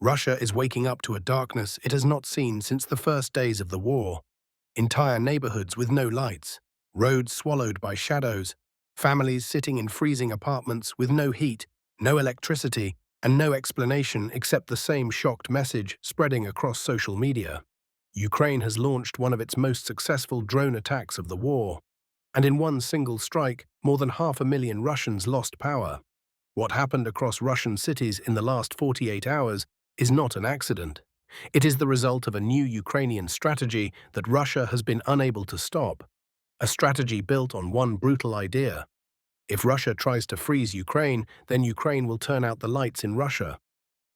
Russia is waking up to a darkness it has not seen since the first days of the war. Entire neighborhoods with no lights, roads swallowed by shadows, families sitting in freezing apartments with no heat, no electricity, and no explanation except the same shocked message spreading across social media. Ukraine has launched one of its most successful drone attacks of the war, and in one single strike, more than 500,000 Russians lost power. What happened across Russian cities in the last 48 hours is not an accident. It is the result of a new Ukrainian strategy that Russia has been unable to stop. A strategy built on one brutal idea. If Russia tries to freeze Ukraine, then Ukraine will turn out the lights in Russia.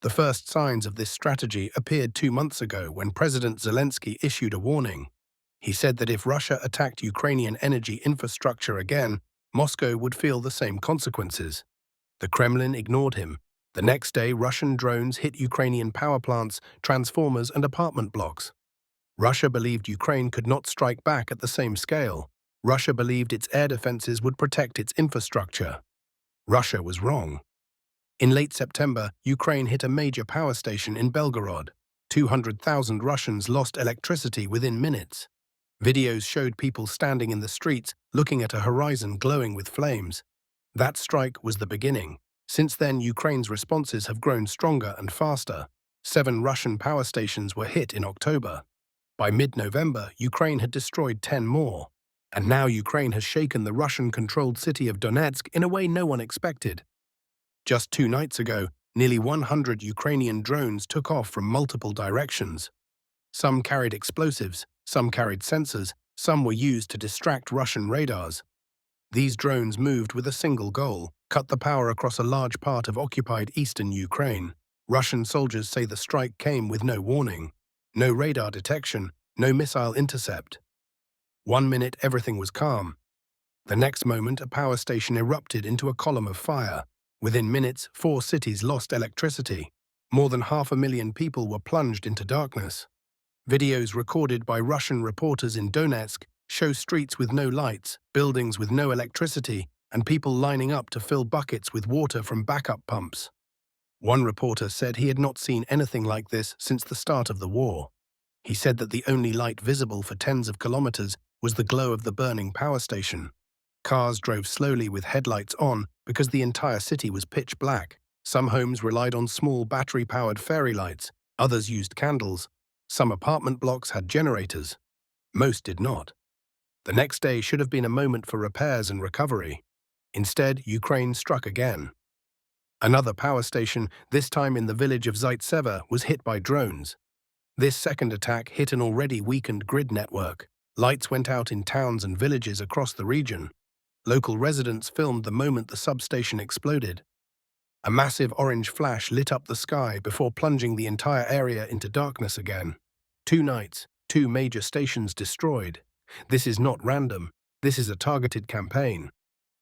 The first signs of this strategy appeared 2 months ago when President Zelensky issued a warning. He said that if Russia attacked Ukrainian energy infrastructure again, Moscow would feel the same consequences. The Kremlin ignored him. The next day, Russian drones hit Ukrainian power plants, transformers, and apartment blocks. Russia believed Ukraine could not strike back at the same scale. Russia believed its air defenses would protect its infrastructure. Russia was wrong. In late September, Ukraine hit a major power station in Belgorod. 200,000 Russians lost electricity within minutes. Videos showed people standing in the streets, looking at a horizon glowing with flames. That strike was the beginning. Since then, Ukraine's responses have grown stronger and faster. 7 Russian power stations were hit in October. By mid-November, Ukraine had destroyed 10 more. And now Ukraine has shaken the Russian-controlled city of Donetsk in a way no one expected. Just 2 nights ago, nearly 100 Ukrainian drones took off from multiple directions. Some carried explosives, some carried sensors, some were used to distract Russian radars. These drones moved with a single goal: cut the power across a large part of occupied eastern Ukraine. Russian soldiers say the strike came with no warning, no radar detection, no missile intercept. 1 minute everything was calm. The next moment a power station erupted into a column of fire. Within minutes, 4 cities lost electricity. More than 500,000 people were plunged into darkness. Videos recorded by Russian reporters in Donetsk show streets with no lights, buildings with no electricity, and people lining up to fill buckets with water from backup pumps. One reporter said he had not seen anything like this since the start of the war. He said that the only light visible for tens of kilometers was the glow of the burning power station. Cars drove slowly with headlights on because the entire city was pitch black. Some homes relied on small battery-powered fairy lights, others used candles. Some apartment blocks had generators. Most did not. The next day should have been a moment for repairs and recovery. Instead, Ukraine struck again. Another power station, this time in the village of Zaitsevo, was hit by drones. This second attack hit an already weakened grid network. Lights went out in towns and villages across the region. Local residents filmed the moment the substation exploded. A massive orange flash lit up the sky before plunging the entire area into darkness again. 2 nights, 2 major stations destroyed. This is not random. This is a targeted campaign.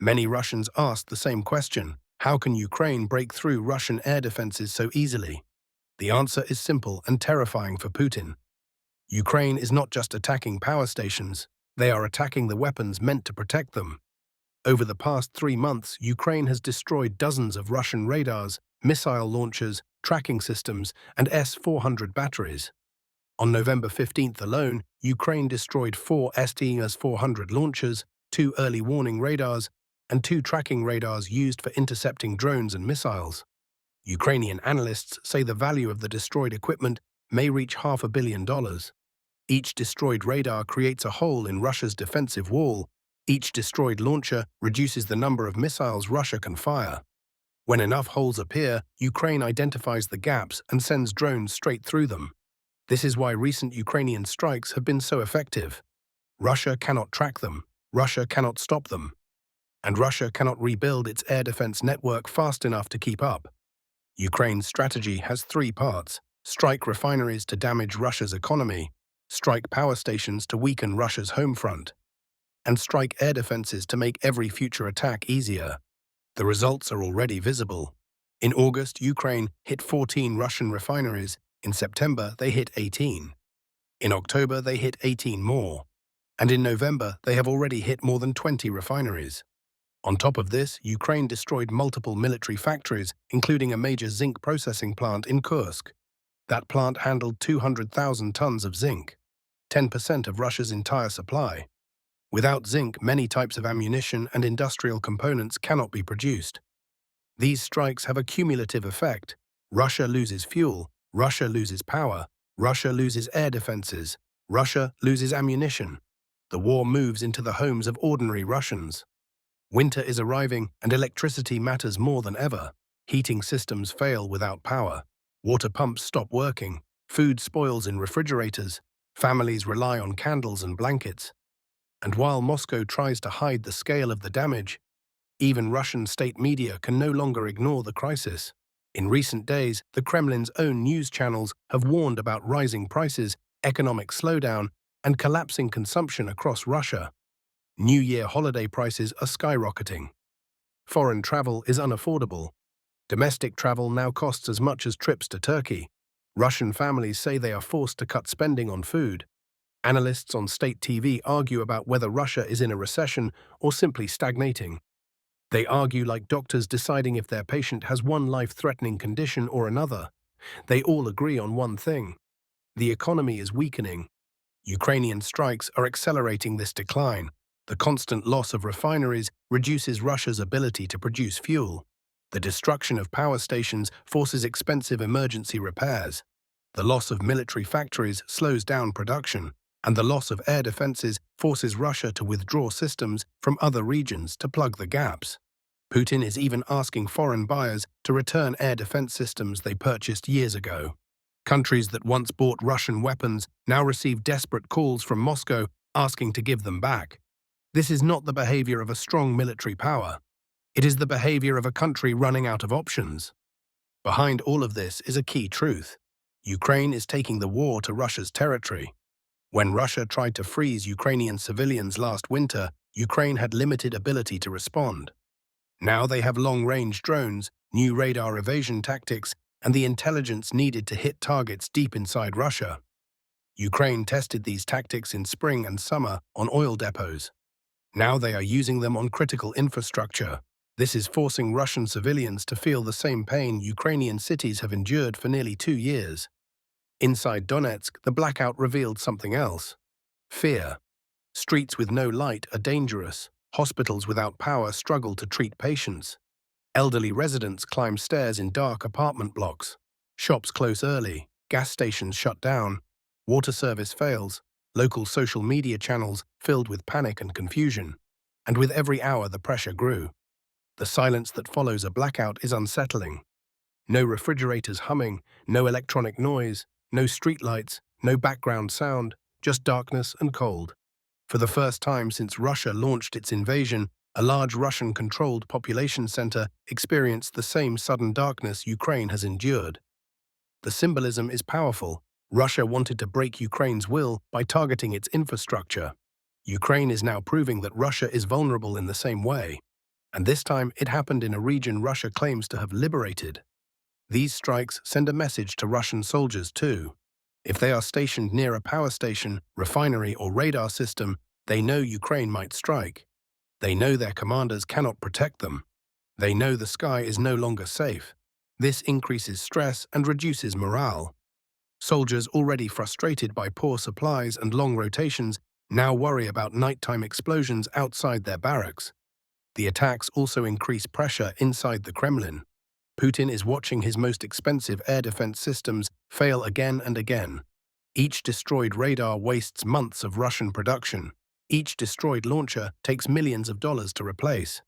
Many Russians asked the same question: how can Ukraine break through Russian air defenses so easily? The answer is simple and terrifying for Putin. Ukraine is not just attacking power stations, they are attacking the weapons meant to protect them. Over the past 3 months, Ukraine has destroyed dozens of Russian radars, missile launchers, tracking systems, and S-400 batteries. On November 15th alone, Ukraine destroyed 4 S-400 launchers, 2 early warning radars, and 2 tracking radars used for intercepting drones and missiles. Ukrainian analysts say the value of the destroyed equipment may reach $500 million. Each destroyed radar creates a hole in Russia's defensive wall. Each destroyed launcher reduces the number of missiles Russia can fire. When enough holes appear, Ukraine identifies the gaps and sends drones straight through them. This is why recent Ukrainian strikes have been so effective. Russia cannot track them, Russia cannot stop them, and Russia cannot rebuild its air defense network fast enough to keep up. Ukraine's strategy has 3 parts: strike refineries to damage Russia's economy, strike power stations to weaken Russia's home front, and strike air defenses to make every future attack easier. The results are already visible. In August, Ukraine hit 14 Russian refineries. In September, they hit 18. In October, they hit 18 more. And in November, they have already hit more than 20 refineries. On top of this, Ukraine destroyed multiple military factories, including a major zinc processing plant in Kursk. That plant handled 200,000 tons of zinc, 10% of Russia's entire supply. Without zinc, many types of ammunition and industrial components cannot be produced. These strikes have a cumulative effect. Russia loses fuel, Russia loses power, Russia loses air defenses, Russia loses ammunition. The war moves into the homes of ordinary Russians. Winter is arriving and electricity matters more than ever. Heating systems fail without power. Water pumps stop working. Food spoils in refrigerators. Families rely on candles and blankets. And while Moscow tries to hide the scale of the damage, even Russian state media can no longer ignore the crisis. In recent days, the Kremlin's own news channels have warned about rising prices, economic slowdown, and collapsing consumption across Russia. New Year holiday prices are skyrocketing. Foreign travel is unaffordable. Domestic travel now costs as much as trips to Turkey. Russian families say they are forced to cut spending on food. Analysts on state TV argue about whether Russia is in a recession or simply stagnating. They argue like doctors deciding if their patient has one life-threatening condition or another. They all agree on one thing: the economy is weakening. Ukrainian strikes are accelerating this decline. The constant loss of refineries reduces Russia's ability to produce fuel. The destruction of power stations forces expensive emergency repairs. The loss of military factories slows down production, and the loss of air defenses forces Russia to withdraw systems from other regions to plug the gaps. Putin is even asking foreign buyers to return air defense systems they purchased years ago. Countries that once bought Russian weapons now receive desperate calls from Moscow asking to give them back. This is not the behavior of a strong military power. It is the behavior of a country running out of options. Behind all of this is a key truth. Ukraine is taking the war to Russia's territory. When Russia tried to freeze Ukrainian civilians last winter, Ukraine had limited ability to respond. Now they have long-range drones, new radar evasion tactics, and the intelligence needed to hit targets deep inside Russia. Ukraine tested these tactics in spring and summer on oil depots. Now they are using them on critical infrastructure. This is forcing Russian civilians to feel the same pain Ukrainian cities have endured for nearly 2 years. Inside Donetsk, the blackout revealed something else: fear. Streets with no light are dangerous. Hospitals without power struggle to treat patients. Elderly residents climb stairs in dark apartment blocks. Shops close early. Gas stations shut down. Water service fails. Local social media channels filled with panic and confusion. And with every hour the pressure grew. The silence that follows a blackout is unsettling. No refrigerators humming, no electronic noise, no streetlights, no background sound, just darkness and cold. For the first time since Russia launched its invasion, a large Russian-controlled population center experienced the same sudden darkness Ukraine has endured. The symbolism is powerful. Russia wanted to break Ukraine's will by targeting its infrastructure. Ukraine is now proving that Russia is vulnerable in the same way. And this time it happened in a region Russia claims to have liberated. These strikes send a message to Russian soldiers too. If they are stationed near a power station, refinery, or radar system, they know Ukraine might strike. They know their commanders cannot protect them. They know the sky is no longer safe. This increases stress and reduces morale. Soldiers already frustrated by poor supplies and long rotations now worry about nighttime explosions outside their barracks. The attacks also increase pressure inside the Kremlin. Putin is watching his most expensive air defense systems fail again and again. Each destroyed radar wastes months of Russian production. Each destroyed launcher takes millions of dollars to replace.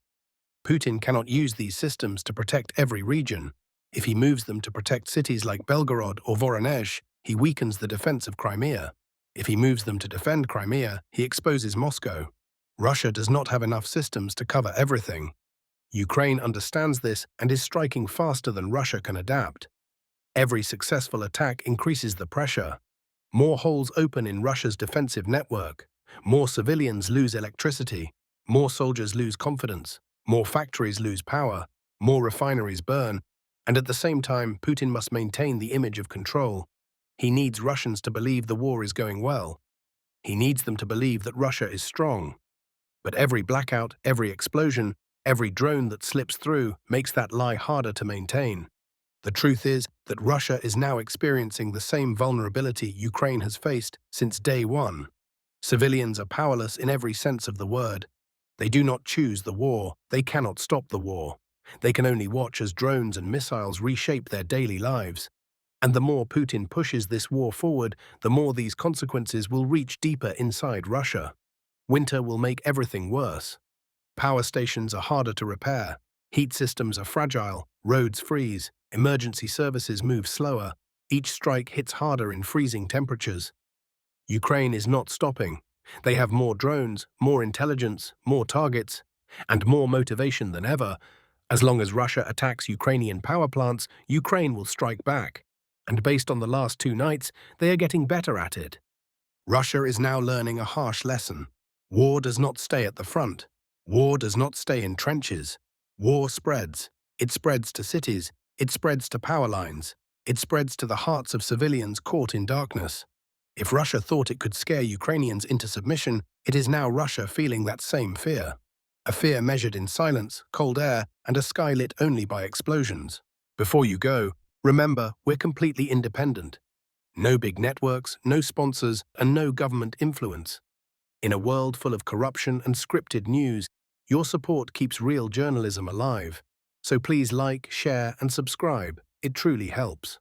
Putin cannot use these systems to protect every region. If he moves them to protect cities like Belgorod or Voronezh, he weakens the defense of Crimea. If he moves them to defend Crimea, he exposes Moscow. Russia does not have enough systems to cover everything. Ukraine understands this and is striking faster than Russia can adapt. Every successful attack increases the pressure. More holes open in Russia's defensive network. More civilians lose electricity. More soldiers lose confidence. More factories lose power. More refineries burn. And at the same time, Putin must maintain the image of control. He needs Russians to believe the war is going well. He needs them to believe that Russia is strong. But every blackout, every explosion, every drone that slips through makes that lie harder to maintain. The truth is that Russia is now experiencing the same vulnerability Ukraine has faced since day one. Civilians are powerless in every sense of the word. They do not choose the war. They cannot stop the war. They can only watch as drones and missiles reshape their daily lives. And the more Putin pushes this war forward, the more these consequences will reach deeper inside Russia. Winter will make everything worse. Power stations are harder to repair. Heat systems are fragile. Roads freeze. Emergency services move slower. Each strike hits harder in freezing temperatures. Ukraine is not stopping. They have more drones, more intelligence, more targets, and more motivation than ever. As long as Russia attacks Ukrainian power plants, Ukraine will strike back. And based on the last 2 nights, they are getting better at it. Russia is now learning a harsh lesson. War does not stay at the front. War does not stay in trenches. War spreads. It spreads to cities. It spreads to power lines. It spreads to the hearts of civilians caught in darkness. If Russia thought it could scare Ukrainians into submission, it is now Russia feeling that same fear. A fear measured in silence, cold air, and a sky lit only by explosions. Before you go, remember, we're completely independent. No big networks, no sponsors, and no government influence. In a world full of corruption and scripted news, your support keeps real journalism alive. So please like, share, and subscribe. It truly helps.